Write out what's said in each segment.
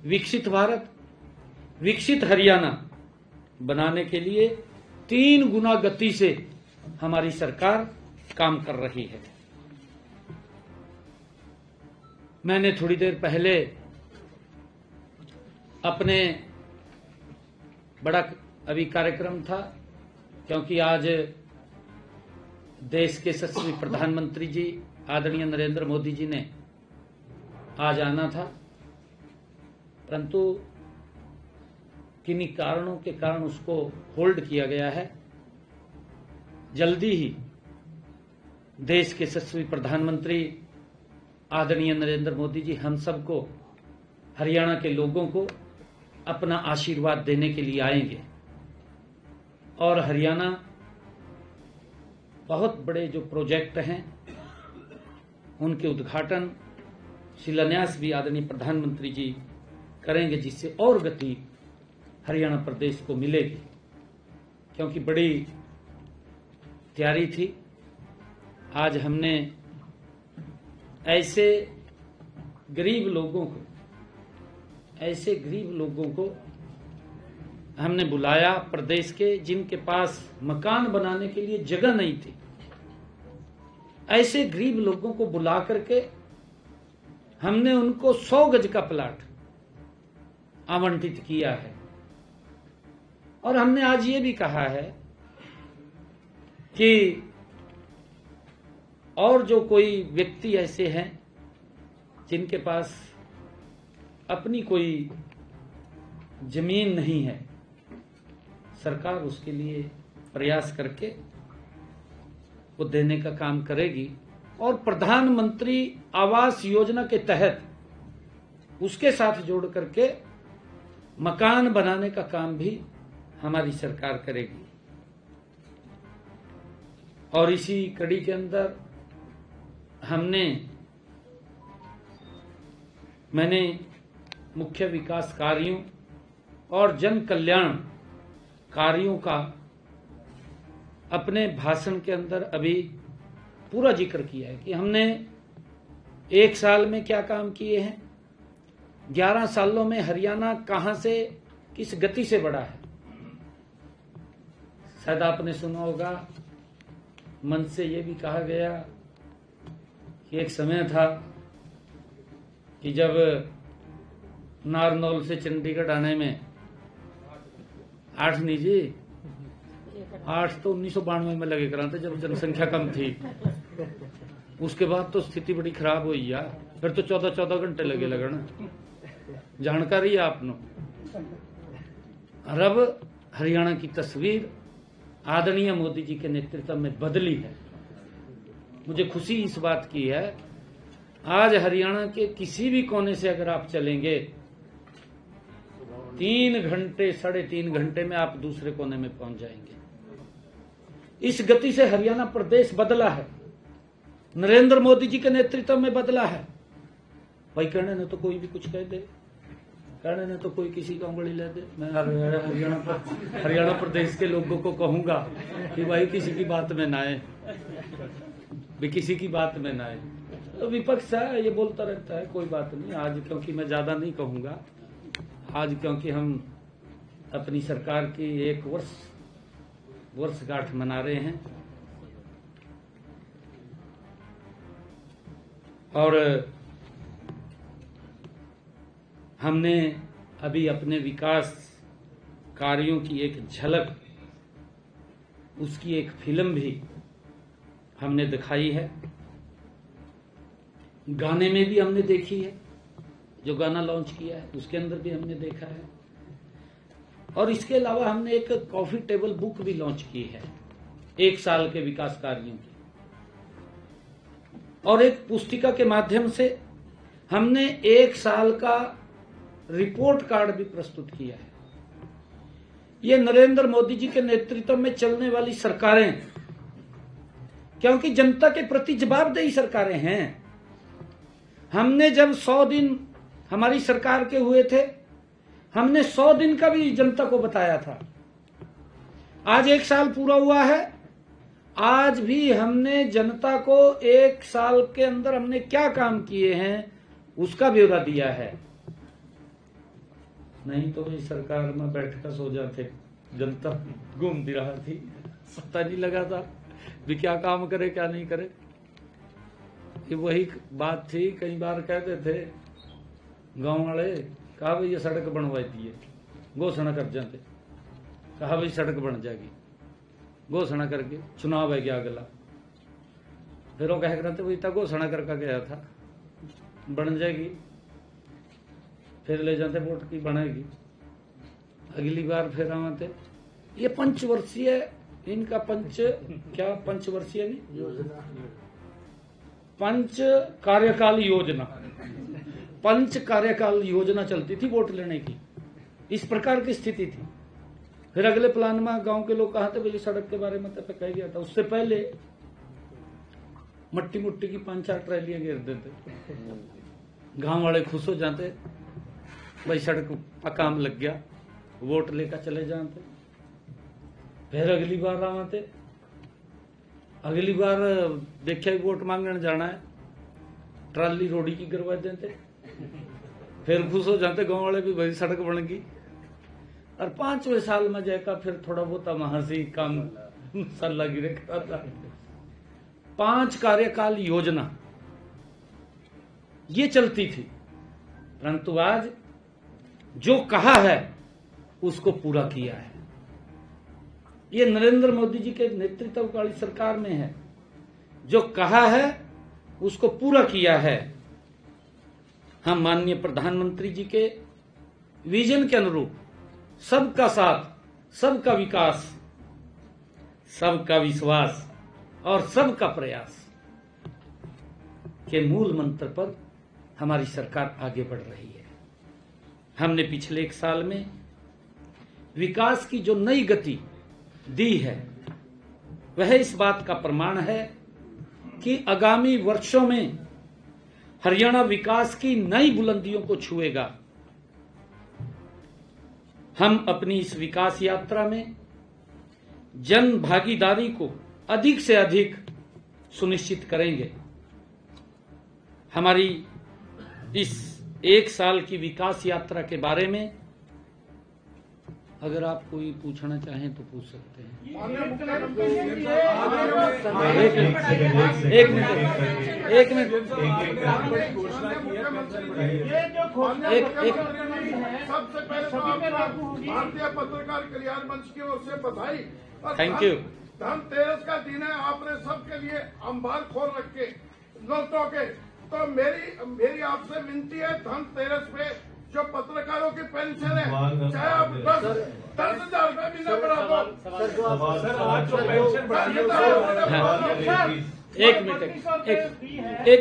विकसित भारत, विकसित हरियाणा बनाने के लिए 3 गुना गति से हमारी सरकार काम कर रही है। मैंने थोड़ी देर पहले अपने बड़ा अभी कार्यक्रम था, क्योंकि आज देश के यशस्वी प्रधानमंत्री जी आदरणीय नरेंद्र मोदी जी ने आज आना था, परंतु किन्हीं कारणों के कारण उसको होल्ड किया गया है। जल्दी ही देश के यशस्वी प्रधानमंत्री आदरणीय नरेंद्र मोदी जी हम सबको, हरियाणा के लोगों को अपना आशीर्वाद देने के लिए आएंगे और हरियाणा बहुत बड़े जो प्रोजेक्ट हैं उनके उद्घाटन, शिलान्यास भी आदरणीय प्रधानमंत्री जी करेंगे, जिससे और गति हरियाणा प्रदेश को मिलेगी। क्योंकि बड़ी तैयारी थी। आज हमने ऐसे गरीब लोगों को हमने बुलाया प्रदेश के, जिनके पास मकान बनाने के लिए जगह नहीं थी। ऐसे गरीब लोगों को बुला करके हमने उनको 100 गज का प्लाट आवंटित किया है। और हमने आज ये भी कहा है कि और जो कोई व्यक्ति ऐसे हैं जिनके पास अपनी कोई जमीन नहीं है, सरकार उसके लिए प्रयास करके वो देने का काम करेगी। और प्रधानमंत्री आवास योजना के तहत उसके साथ जोड़ करके मकान बनाने का काम भी हमारी सरकार करेगी। और इसी कड़ी के अंदर मैंने मुख्य विकास कार्यों और जन कल्याण कार्यों का अपने भाषण के अंदर अभी पूरा जिक्र किया है कि हमने 1 साल में क्या काम किए हैं, 11 सालों में हरियाणा कहां से किस गति से बढ़ा है। शायद आपने सुना होगा, मन से ये भी कहा गया कि एक समय था कि जब नारनौल से चंडीगढ़ आने में 8 नहीं जी 8 तो 1992 में लगे करा थे, जब जनसंख्या कम थी। उसके बाद तो स्थिति बड़ी खराब हुई यार, फिर तो 14 घंटे लगे लगन। जानकारी है आपनो। और अब हरियाणा की तस्वीर आदरणीय मोदी जी के नेतृत्व में बदली है। मुझे खुशी इस बात की है, आज हरियाणा के किसी भी कोने से अगर आप चलेंगे 3 घंटे 3.5 घंटे में आप दूसरे कोने में पहुंच जाएंगे। इस गति से हरियाणा प्रदेश बदला है, नरेंद्र मोदी जी के नेतृत्व में बदला है। भाई कहने ने तो कोई भी कुछ कह दे, कहने ने तो कोई किसी का उंगली ले दे। मैं हरियाणा प्रदेश के लोगों को कहूंगा कि भाई किसी की बात में ना आए, किसी की बात में ना आए। तो विपक्ष है, ये बोलता रहता है, कोई बात नहीं। आज क्योंकि मैं ज्यादा नहीं कहूंगा, आज क्योंकि हम अपनी सरकार की 1 वर्षगांठ मना रहे हैं और हमने अभी अपने विकास कार्यों की एक झलक, उसकी एक फिल्म भी हमने दिखाई है। गाने में भी हमने देखी है, जो गाना लॉन्च किया है उसके अंदर भी हमने देखा है। और इसके अलावा हमने एक कॉफी टेबल बुक भी लॉन्च की है 1 साल के विकास कार्यों की, और एक पुस्तिका के माध्यम से हमने 1 साल का रिपोर्ट कार्ड भी प्रस्तुत किया है। ये नरेंद्र मोदी जी के नेतृत्व में चलने वाली सरकारें, क्योंकि जनता के प्रति जवाबदेही सरकारें हैं। हमने जब 100 दिन हमारी सरकार के हुए थे, हमने 100 दिन का भी जनता को बताया था। आज 1 साल पूरा हुआ है, आज भी हमने जनता को 1 साल के अंदर हमने क्या काम किए हैं उसका ब्यौरा दिया है। नहीं तो इस सरकार में बैठ कर सो जाते, जनता घूमती रहा थी, पता नहीं लगा था भी क्या काम करे क्या नहीं करे। ये वही बात थी, कई बार कहते थे गांव वाले, कहा भाई ये सड़क बनवाई दिए, घोषणा कर जाते, कहा भाई सड़क बन जाएगी, घोषणा करके चुनाव है गया अगला, फिर वो कह करते वही तक घोषणा करके गया था, बन जाएगी, फिर ले जाते वोट की बनेगी, अगली बार फिर आते। ये पंचवर्षीय इनका पंचवर्षीय नहीं योजना, पंच कार्यकाल योजना, पंच कार्यकाल योजना चलती थी वोट लेने की, इस प्रकार की स्थिति थी। फिर अगले प्लान में गांव के लोग कहा थे भाई सड़क के बारे में तो कह गया था, उससे पहले मट्टी मुट्टी की 5-4 ट्रैलियां गिर देते, गांव वाले खुश हो जाते, भाई सड़क का काम लग गया, वोट लेकर चले जाते। फिर अगली बार आते, अगली बार देखिए वोट मांगने जाना है, ट्राली रोडी की करवा देते, फिर खुश हो जाते गांव वाले भी भाई सड़क बन गई। और 5वें साल में जाकर फिर थोड़ा बहुत महासी काम सल्ला गिरे करता था। 5 कार्यकाल योजना ये चलती थी, परंतु आज जो कहा है उसको पूरा किया है। ये नरेंद्र मोदी जी के नेतृत्व वाली सरकार में है, जो कहा है उसको पूरा किया है। हम माननीय प्रधानमंत्री जी के विजन के अनुरूप सबका साथ, सबका विकास, सबका विश्वास और सबका प्रयास के मूल मंत्र पर हमारी सरकार आगे बढ़ रही है। हमने पिछले 1 साल में विकास की जो नई गति दी है, वह इस बात का प्रमाण है कि आगामी वर्षों में हरियाणा विकास की नई बुलंदियों को छुएगा। हम अपनी इस विकास यात्रा में जन भागीदारी को अधिक से अधिक सुनिश्चित करेंगे। हमारी इस 1 साल की विकास यात्रा के बारे में अगर आप कोई पूछना चाहें तो पूछ सकते हैं। एक मिनट सबसे पहले भारतीय पत्रकार कल्याण मंच की ओर से बधाई। Thank you. धनतेरस का दिन है, आपने सबके लिए अंबार खोल रखे नोटों के, तो मेरी आपसे विनती है, धनतेरस पे जो पत्रकारों की पेंशन है, चाहे आप 10,000 रुपए महीना बढ़ा दो। सर आज जो पेंशन बढ़ी है, एक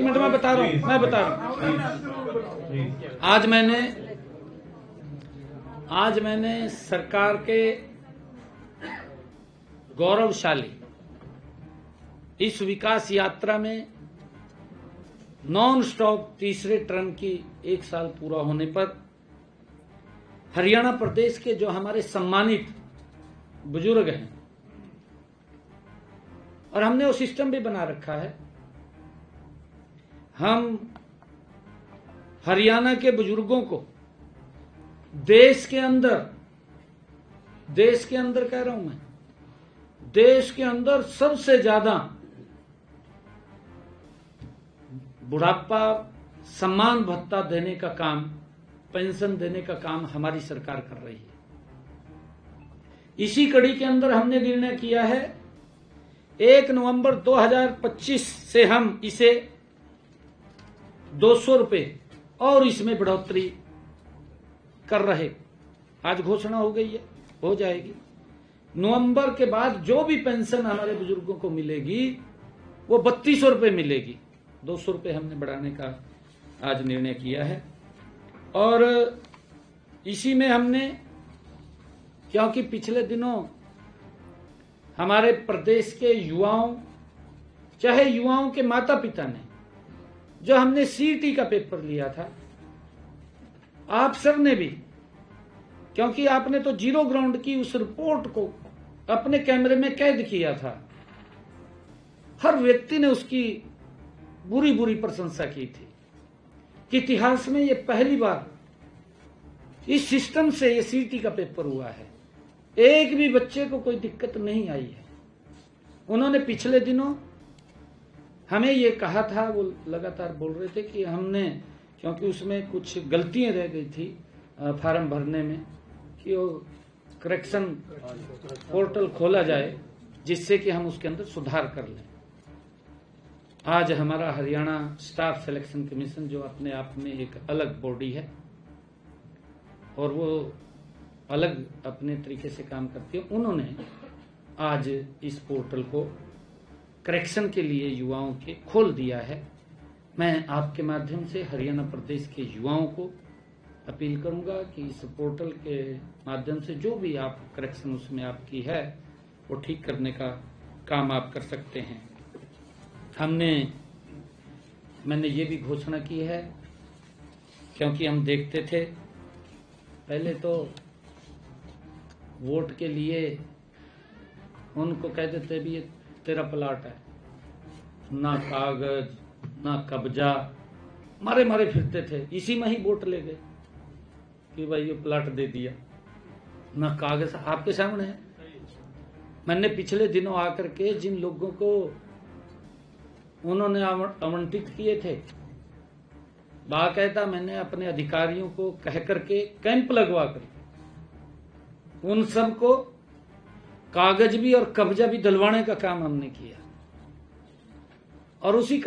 मिनट मैं बता रहा हूँ। आज मैंने सरकार के गौरवशाली इस विकास यात्रा में नॉन स्टॉप तीसरे टर्म की 1 साल पूरा होने पर हरियाणा प्रदेश के जो हमारे सम्मानित बुजुर्ग हैं, और हमने वो सिस्टम भी बना रखा है, हम हरियाणा के बुजुर्गों को देश के अंदर कह रहा हूं मैं, देश के अंदर सबसे ज्यादा बुढ़ापा सम्मान भत्ता देने का काम, पेंशन देने का काम हमारी सरकार कर रही है। इसी कड़ी के अंदर हमने निर्णय किया है 1 नवंबर 2025 से हम इसे 200 रुपए और इसमें बढ़ोतरी कर रहे। आज घोषणा हो गई है, हो जाएगी। नवंबर के बाद जो भी पेंशन हमारे बुजुर्गों को मिलेगी वो 3200 रुपए मिलेगी। 200 रुपए हमने बढ़ाने का आज निर्णय किया है। और इसी में हमने, क्योंकि पिछले दिनों हमारे प्रदेश के युवाओं, चाहे युवाओं के माता पिता ने, जो हमने सीईटी का पेपर लिया था, आप सब ने भी, क्योंकि आपने तो जीरो ग्राउंड की उस रिपोर्ट को अपने कैमरे में कैद किया था, हर व्यक्ति ने उसकी बुरी बुरी प्रशंसा की थी कि इतिहास में ये पहली बार इस सिस्टम से ये सीटी का पेपर हुआ है, एक भी बच्चे को कोई दिक्कत नहीं आई है। उन्होंने पिछले दिनों हमें ये कहा था, वो लगातार बोल रहे थे कि हमने, क्योंकि उसमें कुछ गलतियां रह गई थी फार्म भरने में, कि वो करेक्शन पोर्टल खोला जाए जिससे कि हम उसके अंदर सुधार कर लें। आज हमारा हरियाणा स्टाफ सिलेक्शन कमीशन, जो अपने आप में एक अलग बॉडी है और वो अलग अपने तरीके से काम करती है, उन्होंने आज इस पोर्टल को करेक्शन के लिए युवाओं के खोल दिया है। मैं आपके माध्यम से हरियाणा प्रदेश के युवाओं को अपील करूंगा कि इस पोर्टल के माध्यम से जो भी आप करेक्शन उसमें आपकी है वो ठीक करने का काम आप कर सकते हैं। मैंने ये भी घोषणा की है, क्योंकि हम देखते थे पहले तो वोट के लिए उनको कह देते भी ये तेरा प्लाट है, ना कागज ना कब्जा, मारे मारे फिरते थे, इसी में ही वोट ले गए कि भाई ये प्लाट दे दिया, ना कागज आपके सामने है। मैंने पिछले दिनों आकर के जिन लोगों को उन्होंने आवंटित किए थे, बाकायदा मैंने अपने अधिकारियों को कह करके कैंप लगवा कर उन सबको कागज भी और कब्जा भी दिलवाने का काम हमने किया। और उसी